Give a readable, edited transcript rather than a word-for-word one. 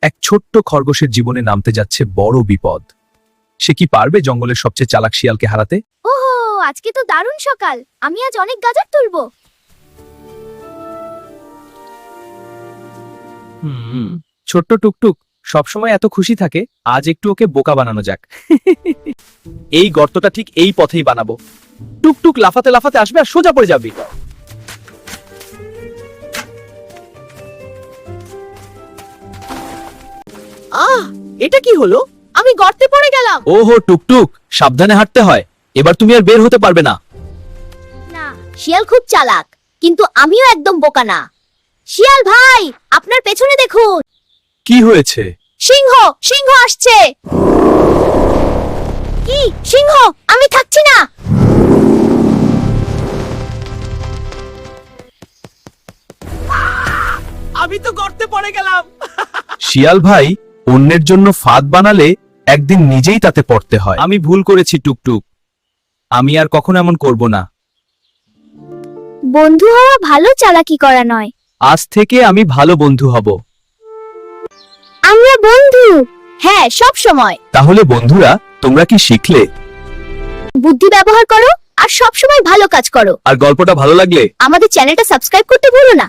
এক ছোট্ট খরগোশের জীবনে নামতে যাচ্ছে বড় বিপদ। সে কি পারবে জঙ্গলের সবচেয়ে চালাক শিয়ালকে হারাতে? ওহো, আজকে তো দারুণ সকাল। আমি আজ অনেক গাজর তুলবো। ছোট্ট টুকটুক সবসময় এত খুশি থাকে, আজ একটু ওকে বোকা বানানো যাক। এই গর্তটা ঠিক এই পথেই বানাবো। টুকটুক লাফাতে লাফাতে আসবে আর সোজা পড়ে যাবে। এটা কি হলো? আমি গর্তে পড়ে গেলাম। ওহো টুকটুক, সাবধানে হাঁটতে হয়। এবার তুমি আর বের হতে পারবে না। না, শিয়াল খুব চালাক, কিন্তু আমিও একদম বোকা না। শিয়াল ভাই, আপনার পেছনে দেখুন। কি হয়েছে? সিংহ, সিংহ আসছে। কি সিংহ? আমি থাকছি না। আমি তো গর্তে পড়ে গেলাম। শিয়াল ভাই, অন্যের জন্য ফাঁদ বানালে একদিন নিজেই তাতে পড়তে হয়। আমি ভুল করেছি টুকটুক, আমি আর কখনো এমন করব না। বন্ধু হওয়া ভালো, চালাকি করা নয়। আজ থেকে আমি ভালো বন্ধু হব। আমরা বন্ধু। হ্যাঁ, সব সময়। তাহলে বন্ধুরা, তোমরা কি শিখলে? বুদ্ধি ব্যবহার করো আর সব সময় ভালো কাজ করো। আর গল্পটা ভালো লাগলে আমাদের চ্যানেলটা সাবস্ক্রাইব করতে ভুলো না।